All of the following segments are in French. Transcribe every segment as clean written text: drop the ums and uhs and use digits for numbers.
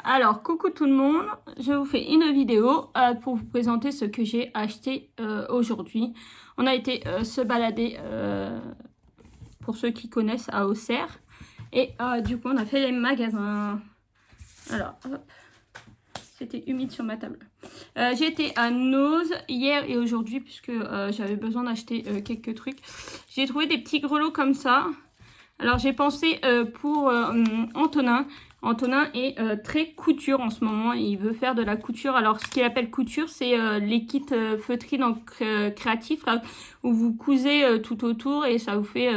Alors coucou tout le monde, je vous fais une vidéo pour vous présenter ce que j'ai acheté aujourd'hui. On a été se balader, pour ceux qui connaissent, à Auxerre. Et du coup on a fait les magasins. Alors hop, c'était humide sur ma table. J'ai été à Noz hier et aujourd'hui puisque j'avais besoin d'acheter quelques trucs. J'ai trouvé des petits grelots comme ça. Alors j'ai pensé pour Antonin. Antonin est très couture en ce moment. Il veut faire de la couture. Alors ce qu'il appelle couture, c'est les kits feutrés donc créatifs là, où vous cousez tout autour et ça vous fait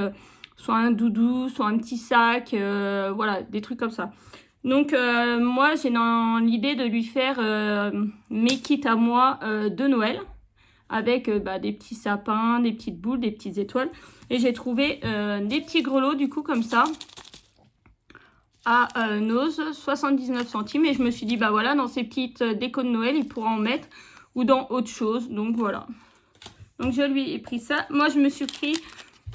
soit un doudou, soit un petit sac, voilà, des trucs comme ça. Donc moi j'ai dans l'idée de lui faire mes kits à moi de Noël. Avec des petits sapins, des petites boules, des petites étoiles. Et j'ai trouvé des petits grelots du coup comme ça à Noz, 79 centimes. Et je me suis dit bah voilà, dans ces petites décos de Noël, il pourra en mettre ou dans autre chose. Donc voilà. Donc je lui ai pris ça. Moi je me suis pris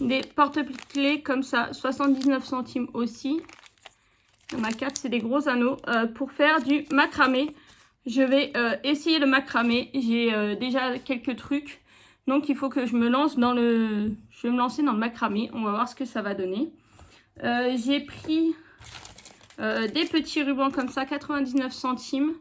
des porte-clés comme ça, 79 centimes aussi. Il y en a 4, c'est des gros anneaux pour faire du macramé. Je vais essayer le macramé. J'ai déjà quelques trucs. Donc il faut que je me lance dans le... Je vais me lancer dans le macramé. On va voir ce que ça va donner. J'ai pris des petits rubans comme ça, 99 centimes.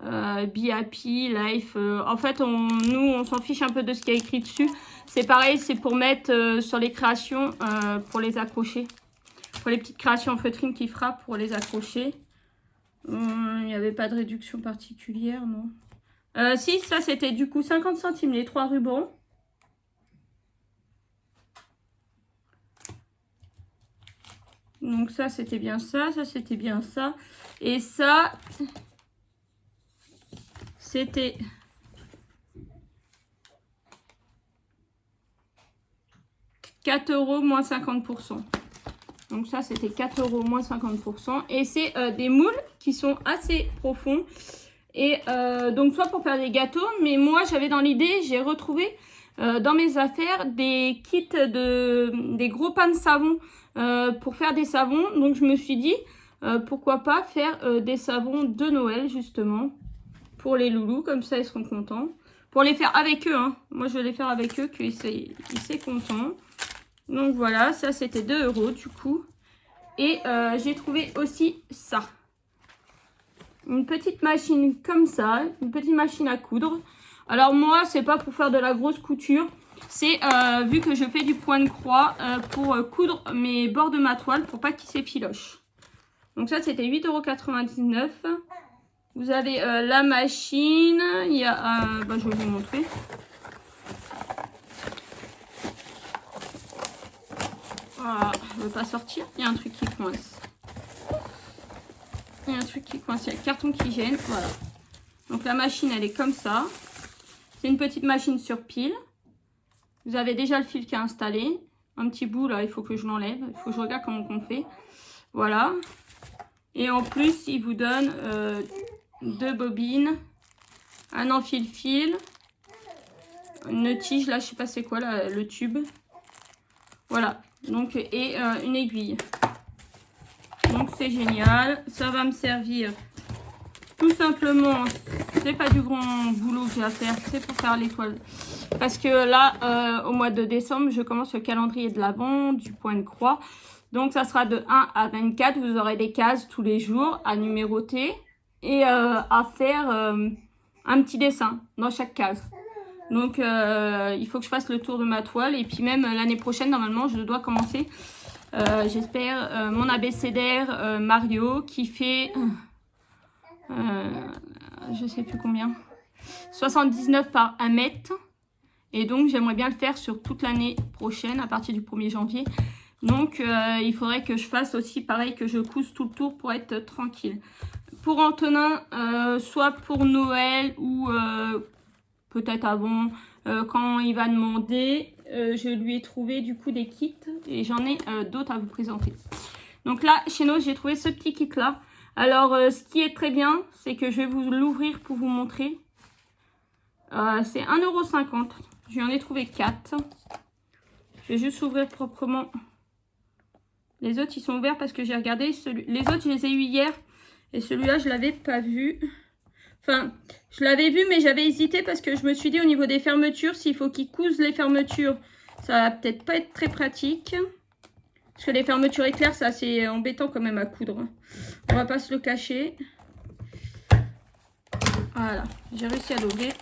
Be Happy, Life. En fait, nous, on s'en fiche un peu de ce qu'il y a écrit dessus. C'est pareil, c'est pour mettre sur les créations, pour les accrocher. Pour les petites créations en feutrine qui frappent, pour les accrocher. Il n'y avait pas de réduction particulière, non. Si, ça c'était du coup 50 centimes les 3 rubans. Donc ça c'était bien ça, ça c'était bien ça. Et ça, c'était... €4 moins 50%. Donc ça c'était 4 € moins 50%. Et c'est des moules qui sont assez profonds. Et donc soit pour faire des gâteaux, mais moi j'avais dans l'idée, j'ai retrouvé dans mes affaires des kits des gros pains de savon pour faire des savons. Donc je me suis dit pourquoi pas faire des savons de Noël justement pour les loulous, comme ça ils seront contents. Pour les faire avec eux, hein. Moi je vais les faire avec eux, qu'ils soient contents. Donc voilà, ça c'était 2 € du coup. Et j'ai trouvé aussi ça. Une petite machine comme ça, une petite machine à coudre. Alors moi, c'est pas pour faire de la grosse couture. C'est vu que je fais du point de croix pour coudre mes bords de ma toile pour pas qu'ils s'effilochent. Donc ça, c'était 8,99 €. Vous avez la machine. Il y a, je vais vous montrer. Voilà, je ne veux pas sortir. Il y a un truc qui coince. Il y a un truc qui coince, il y a le carton qui gêne, voilà. Donc la machine, elle est comme ça. C'est une petite machine sur pile. Vous avez déjà le fil qui est installé. Un petit bout là, il faut que je l'enlève. Il faut que je regarde comment on fait. Voilà. Et en plus, il vous donne 2 bobines, un enfile-fil, une tige, là, je sais pas c'est quoi, là, le tube. Voilà. Donc, et une aiguille. Donc c'est génial, ça va me servir tout simplement, c'est pas du grand boulot que j'ai à faire, c'est pour faire l'étoile. Parce que là, au mois de décembre, je commence le calendrier de l'Avent, du point de croix. Donc ça sera de 1 à 24, vous aurez des cases tous les jours à numéroter et à faire un petit dessin dans chaque case. Donc il faut que je fasse le tour de ma toile et puis même l'année prochaine, normalement, je dois commencer... j'espère mon abécédaire Mario qui fait je sais plus combien, 79 par 1 mètre, et donc j'aimerais bien le faire sur toute l'année prochaine à partir du 1er janvier. Donc il faudrait que je fasse aussi pareil, que je couse tout le tour pour être tranquille. Pour Antonin, soit pour Noël ou peut-être avant, quand il va demander, je lui ai trouvé du coup des kits et j'en ai d'autres à vous présenter. Donc là, chez nous, j'ai trouvé ce petit kit là. Alors, ce qui est très bien, c'est que je vais vous l'ouvrir pour vous montrer. C'est 1,50 €. Je lui en ai trouvé 4. Je vais juste ouvrir proprement. Les autres, ils sont ouverts parce que j'ai regardé. Les autres, je les ai eu hier. Et celui-là, je l'avais pas vu. Enfin, je l'avais vu, mais j'avais hésité parce que je me suis dit au niveau des fermetures, s'il faut qu'ils cousent les fermetures, ça va peut-être pas être très pratique. Parce que les fermetures éclairs, c'est assez embêtant quand même à coudre. On va pas se le cacher. Voilà, j'ai réussi à l'ouvrir.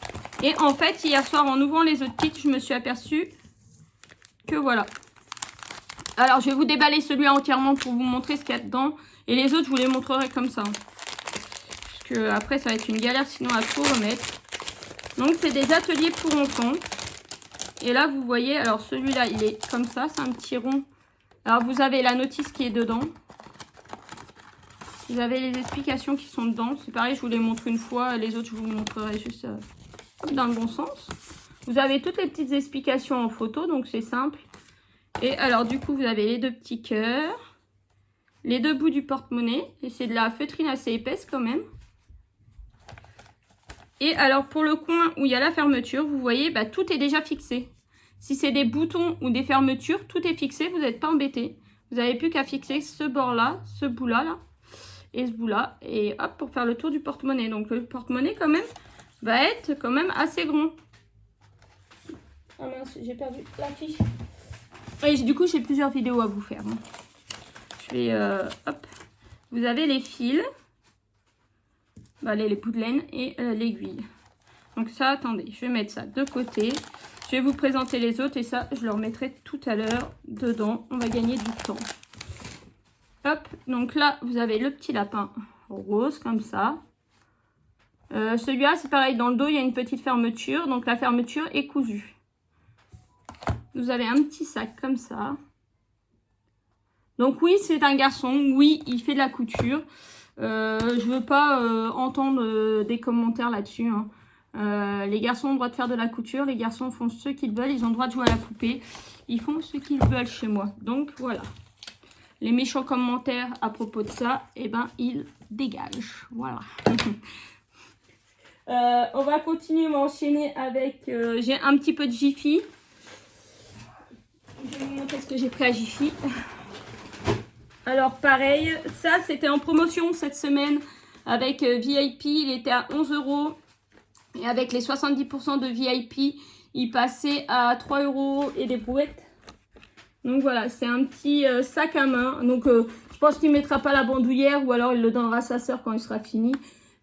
Et en fait, hier soir, en ouvrant les autres kits, je me suis aperçue que voilà. Alors, je vais vous déballer celui-là entièrement pour vous montrer ce qu'il y a dedans. Et les autres, je vous les montrerai comme ça. Parce que après, ça va être une galère sinon à tout remettre. Donc, c'est des ateliers pour enfants. Et là, vous voyez, alors celui-là, il est comme ça. C'est un petit rond. Alors, vous avez la notice qui est dedans. Vous avez les explications qui sont dedans. C'est pareil, je vous les montre une fois. Les autres, je vous montrerai juste dans le bon sens. Vous avez toutes les petites explications en photo, donc c'est simple. Et alors, du coup, vous avez les deux petits cœurs. Les deux bouts du porte-monnaie. Et c'est de la feutrine assez épaisse quand même. Et alors, pour le coin où il y a la fermeture, vous voyez, bah, tout est déjà fixé. Si c'est des boutons ou des fermetures, tout est fixé. Vous n'êtes pas embêté. Vous n'avez plus qu'à fixer ce bord-là, ce bout-là, là. Et ce bout-là. Et hop, pour faire le tour du porte-monnaie. Donc, le porte-monnaie, quand même, va être quand même assez grand. Ah mince, j'ai perdu la fiche. Et du coup, j'ai plusieurs vidéos à vous faire. Hein. Je vais, hop. Vous avez les fils. Bah, les bouts de laine et l'aiguille. Donc ça, attendez, je vais mettre ça de côté. Je vais vous présenter les autres et ça, je le remettrai tout à l'heure dedans. On va gagner du temps. Hop, donc là, vous avez le petit lapin rose, comme ça. Celui-là, c'est pareil, dans le dos, il y a une petite fermeture. Donc la fermeture est cousue. Vous avez un petit sac comme ça. Donc oui, c'est un garçon. Oui, il fait de la couture. Je veux pas entendre des commentaires là-dessus. Hein. Les garçons ont le droit de faire de la couture. Les garçons font ce qu'ils veulent. Ils ont le droit de jouer à la poupée. Ils font ce qu'ils veulent chez moi. Donc voilà. Les méchants commentaires à propos de ça, eh ben, ils dégagent. Voilà. On va continuer, on va enchaîner avec... j'ai un petit peu de Jiffy. Je vais vous montrer ce que j'ai pris à Jiffy. Alors pareil, ça c'était en promotion cette semaine avec VIP, il était à 11 €. Et avec les 70% de VIP, il passait à 3 € et des brouettes. Donc voilà, c'est un petit sac à main. Donc je pense qu'il ne mettra pas la bandoulière ou alors il le donnera à sa soeur quand il sera fini.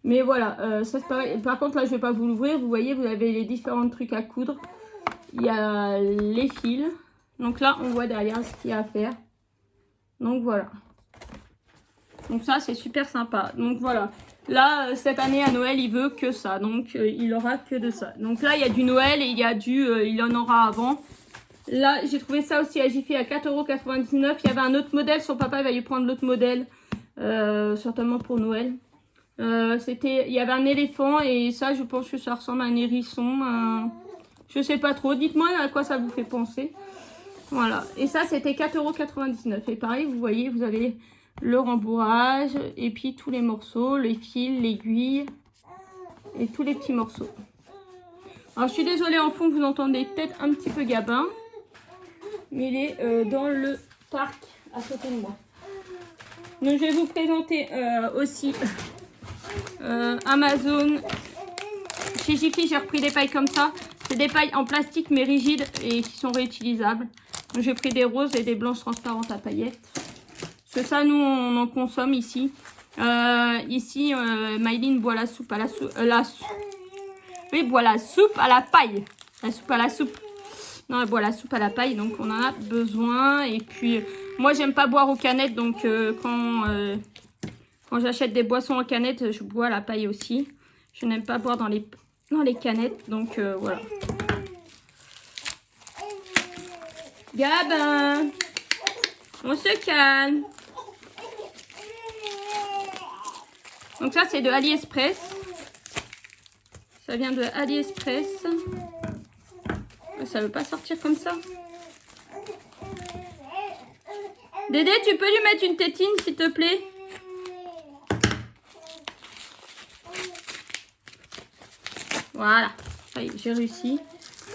Mais voilà, ça c'est pareil. Par contre là je ne vais pas vous l'ouvrir. Vous voyez, vous avez les différents trucs à coudre. Il y a les fils. Donc là on voit derrière ce qu'il y a à faire. Donc voilà. Donc ça c'est super sympa. Donc voilà. Là cette année à Noël il veut que ça. Donc il aura que de ça. Donc là il y a du Noël et il y a du... il en aura avant. Là j'ai trouvé ça aussi à Jiffy à 4,99 €. Il y avait un autre modèle. Son papa il va lui prendre l'autre modèle. Certainement pour Noël. Il y avait un éléphant et ça je pense que ça ressemble à un hérisson. Je sais pas trop. Dites-moi à quoi ça vous fait penser. Voilà. Et ça c'était 4,99 €. Et pareil vous voyez vous avez le rembourrage et puis tous les morceaux, les fils, l'aiguille et tous les petits morceaux. Alors je suis désolée en fond vous entendez peut-être un petit peu Gabin. Mais il est dans le parc à côté de moi. Donc je vais vous présenter aussi Amazon. Chez Jiffy j'ai repris des pailles comme ça. C'est des pailles en plastique mais rigides et qui sont réutilisables. Donc j'ai pris des roses et des blanches transparentes à paillettes. Parce que ça nous on en consomme ici. Ici Maïline boit la soupe à la soupe. Oui, boit la soupe à la paille. La soupe à la soupe. Non, elle boit la soupe à la paille, donc on en a besoin. Et puis, moi, j'aime pas boire aux canettes, donc quand j'achète des boissons en canettes, je bois à la paille aussi. Je n'aime pas boire dans les canettes, donc voilà. Gabin, on se calme. Donc ça, c'est de AliExpress. Ça vient de AliExpress. Ça veut pas sortir comme ça. Dédé, tu peux lui mettre une tétine, s'il te plaît? Voilà. Ça y est, j'ai réussi.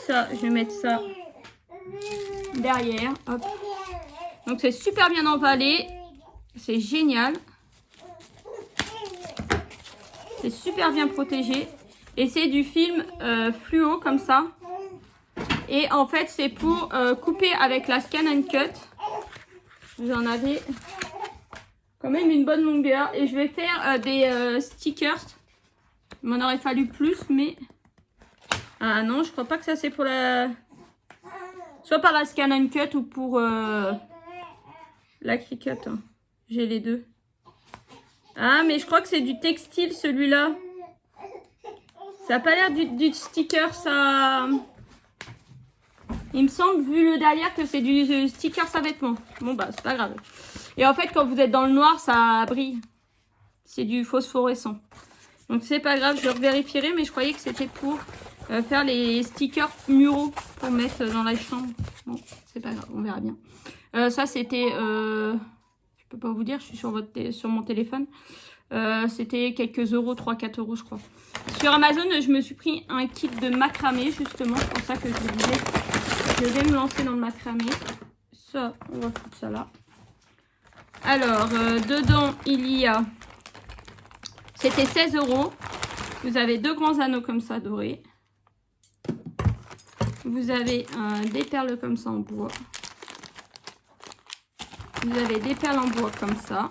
Ça, je vais mettre ça derrière. Hop. Donc, c'est super bien emballé. C'est génial. C'est super bien protégé. Et c'est du film fluo comme ça. Et en fait, c'est pour couper avec la Scan and Cut. Vous en avez quand même une bonne longueur. Et je vais faire des stickers. Il m'en aurait fallu plus, mais... Ah non, je crois pas que ça c'est pour la... Soit par la Scan and Cut ou pour la Cricut. Hein. J'ai les deux. Ah, mais je crois que c'est du textile celui-là. Ça n'a pas l'air du sticker, ça... Il me semble, vu le derrière, que c'est du sticker à vêtements. Bon, bah, c'est pas grave. Et en fait, quand vous êtes dans le noir, ça brille. C'est du phosphorescent. Donc, c'est pas grave, je le vérifierai, mais je croyais que c'était pour faire les stickers muraux pour mettre dans la chambre. Bon, c'est pas grave, on verra bien. Ça, c'était... je peux pas vous dire, je suis sur mon téléphone. C'était quelques euros, 3-4 euros, je crois. Sur Amazon, je me suis pris un kit de macramé, justement. C'est pour ça que je vous disais, je vais me lancer dans le macramé. Ça, on va foutre ça là. Alors, dedans, il y a... C'était 16 euros. Vous avez 2 grands anneaux comme ça, dorés. Vous avez des perles comme ça en bois. Vous avez des perles en bois comme ça.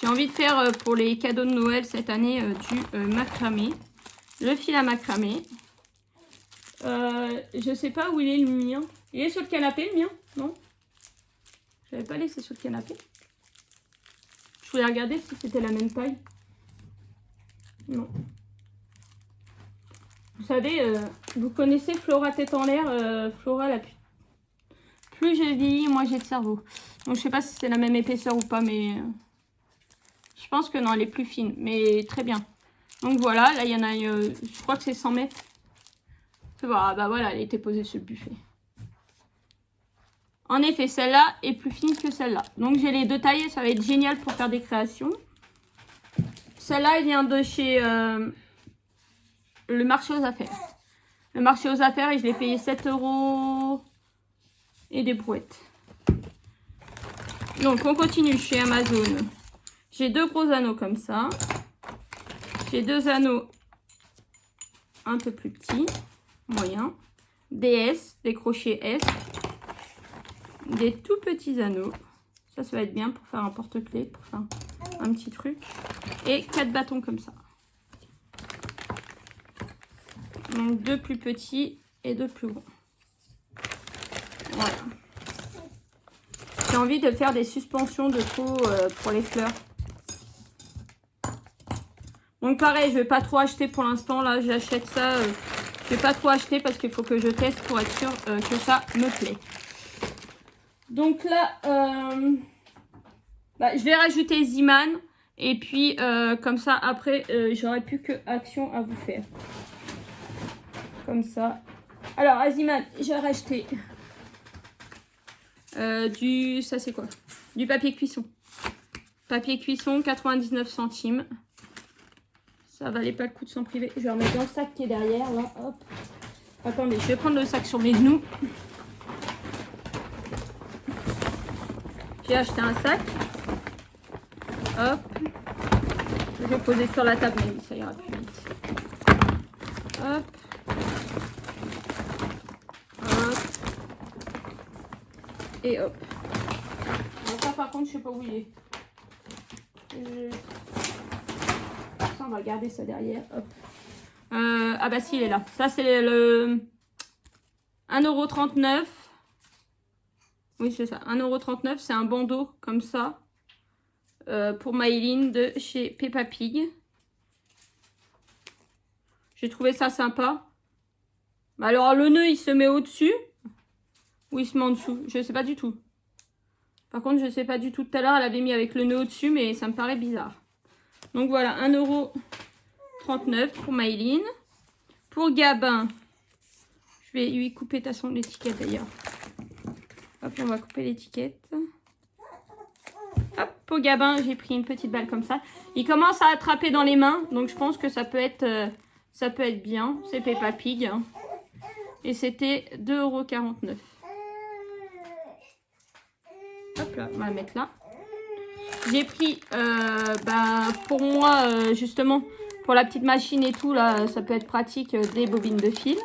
J'ai envie de faire pour les cadeaux de Noël cette année du macramé. Le fil à macramé. Je sais pas où il est le mien. Il est sur le canapé le mien? Non? Je l'avais pas laissé sur le canapé. Je voulais regarder si c'était la même taille. Non. Vous savez, vous connaissez Flora tête en l'air. Flora, plus je vieillis, moins j'ai de cerveau. Donc je sais pas si c'est la même épaisseur ou pas, mais... je pense que non, elle est plus fine, mais très bien. Donc voilà, là il y en a, je crois que c'est 100 mètres. Bah voilà, elle était posée sur le buffet. En effet, celle-là est plus fine que celle-là. Donc j'ai les deux tailles, ça va être génial pour faire des créations. Celle-là, elle vient de chez le marché aux affaires. Le marché aux affaires, et je l'ai payé 7 euros et des brouettes. Donc on continue chez Amazon. J'ai 2 gros anneaux comme ça. J'ai 2 anneaux un peu plus petits, moyens. Des S, des crochets S. Des tout petits anneaux. Ça va être bien pour faire un porte-clés, pour faire un petit truc. Et 4 bâtons comme ça. Donc 2 plus petits et 2 plus grands. Voilà. J'ai envie de faire des suspensions de peau pour les fleurs. Donc pareil, je vais pas trop acheter pour l'instant. Là, j'achète ça. Je vais pas trop acheter parce qu'il faut que je teste pour être sûr que ça me plaît. Donc là, je vais rajouter Ziman. Et puis, comme ça, après, j'aurai plus que action à vous faire. Comme ça. Alors, à Ziman, j'ai racheté ça c'est quoi? Du papier cuisson. Papier cuisson, 99 centimes. Ça valait pas le coup de s'en priver. Je vais remettre dans le sac qui est derrière, là. Hop. Attendez, je vais prendre le sac sur mes genoux. J'ai acheté un sac. Hop. Je vais poser sur la table, mais ça ira plus vite. Hop. Hop. Et hop. Alors ça par contre, je sais pas où il est. Ça, on va garder ça derrière. Hop. Ah bah si, il est là. Ça, c'est le 1,39 €. Oui, c'est ça. 1,39 €. C'est un bandeau comme ça. Pour Maëline de chez Peppa Pig. J'ai trouvé ça sympa. Bah alors, le nœud, il se met au-dessus. Ou il se met en dessous. Je sais pas du tout. Par contre, je sais pas du tout. Tout à l'heure, elle avait mis avec le nœud au-dessus, mais ça me paraît bizarre. Donc voilà, 1,39 € pour Maëline. Pour Gabin, je vais lui couper de toute façon l'étiquette d'ailleurs. Hop, on va couper l'étiquette. Hop, pour Gabin, j'ai pris une petite balle comme ça. Il commence à attraper dans les mains, donc je pense que ça peut être bien. C'est Peppa Pig. Hein. Et c'était 2,49 €. Hop là, on va la mettre là. J'ai pris, pour moi, justement, pour la petite machine et tout, là, ça peut être pratique, des bobines de fil.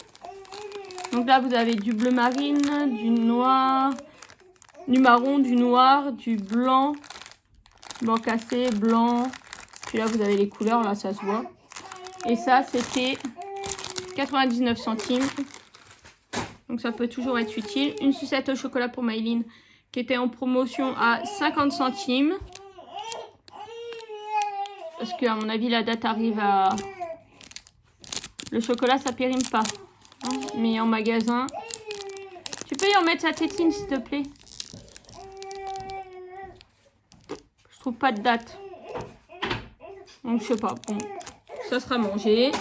Donc là, vous avez du bleu marine, du noir, du marron, du noir, du blanc, blanc cassé, blanc. Puis là, vous avez les couleurs, là, ça se voit. Et ça, c'était 99 centimes. Donc ça peut toujours être utile. Une sucette au chocolat pour Maëline qui était en promotion à 50 centimes. Parce que à mon avis, la date arrive à... Le chocolat, ça périme pas. Hein, mais en magasin... Tu peux y en mettre sa tétine, s'il te plaît? Je trouve pas de date. Donc, je sais pas. Bon, ça sera mangé.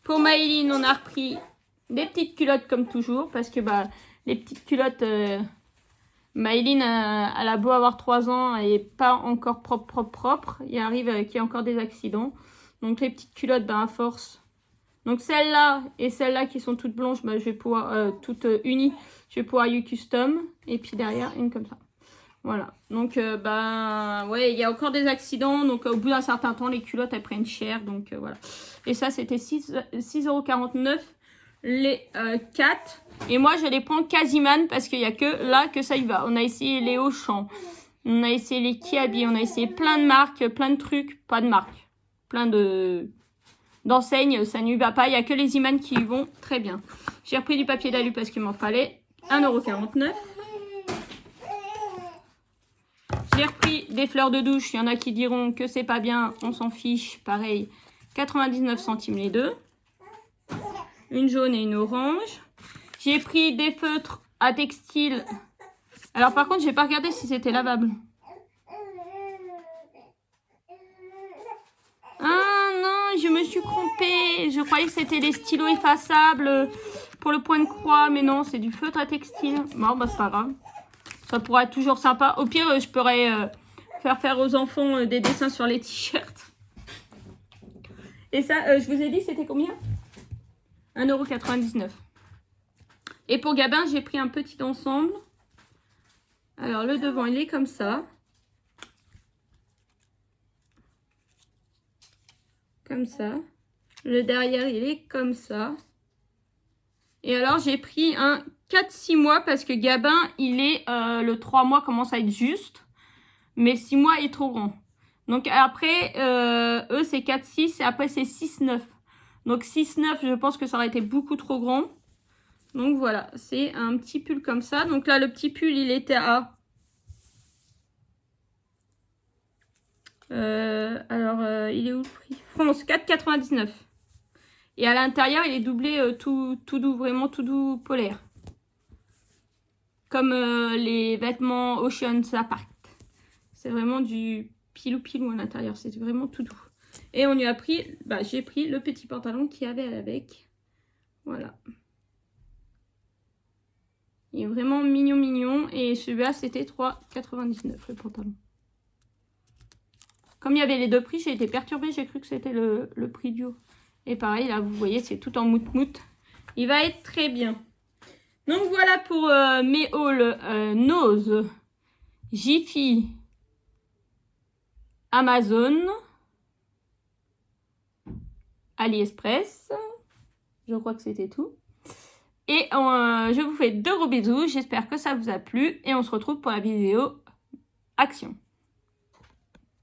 Pour Maëline, on a repris des petites culottes comme toujours. Parce que les petites culottes... Maëline, elle a beau avoir 3 ans, elle n'est pas encore propre. Il arrive qu'il y ait encore des accidents. Donc les petites culottes, à force. Donc celle-là et celle-là qui sont toutes blanches, je vais pouvoir, toutes unies, je vais pouvoir You Custom. Et puis derrière, une comme ça. Voilà. Donc, ouais, il y a encore des accidents. Donc au bout d'un certain temps, les culottes, elles prennent cher. Donc voilà. Et ça, c'était 6,49 € les 4. Et moi, je les prends Casiman parce qu'il n'y a que là que ça y va. On a essayé les Auchan, on a essayé les Kiabi, on a essayé plein de marques, plein de trucs, pas de marques, plein d'enseignes, ça n'y va pas. Il n'y a que les Iman qui y vont très bien. J'ai repris du papier d'alu parce qu'il m'en fallait 1,49 €. J'ai repris des fleurs de douche. Il y en a qui diront que c'est pas bien, on s'en fiche. Pareil, 99 centimes les deux. Une jaune et une orange. J'ai pris des feutres à textile. Alors par contre, j'ai pas regardé si c'était lavable. Ah non, je me suis trompée. Je croyais que c'était des stylos effaçables pour le point de croix. Mais non, c'est du feutre à textile. Bon, c'est pas grave. Ça pourrait être toujours sympa. Au pire, je pourrais faire aux enfants des dessins sur les t-shirts. Et ça, je vous ai dit, c'était combien? 1,99 €. Et pour Gabin, j'ai pris un petit ensemble. Alors, le devant, il est comme ça. Comme ça. Le derrière, il est comme ça. Et alors, j'ai pris un 4-6 mois parce que Gabin, il est... le 3 mois commence à être juste. Mais 6 mois est trop grand. Donc, après, eux, c'est 4-6 et après, c'est 6-9. Donc, 6-9, je pense que ça aurait été beaucoup trop grand. Donc voilà, c'est un petit pull comme ça. Donc là, le petit pull, il était à... il est où le prix? France, 4,99 €. Et à l'intérieur, il est doublé tout doux, vraiment tout doux polaire. Comme les vêtements Ocean Apart. C'est vraiment du pilou-pilou à l'intérieur. C'est vraiment tout doux. Et on lui a pris, j'ai pris le petit pantalon qu'il y avait avec. Voilà. Il est vraiment mignon. Et celui-là, c'était 3,99 € le pantalon. Comme il y avait les deux prix, j'ai été perturbée. J'ai cru que c'était le prix du haut. Et pareil, là, vous voyez, c'est tout en mout-mout. Il va être très bien. Donc, voilà pour mes hauls Nose, Jiffy, Amazon, AliExpress. Je crois que c'était tout. Et je vous fais de gros bisous. J'espère que ça vous a plu. Et on se retrouve pour la vidéo action.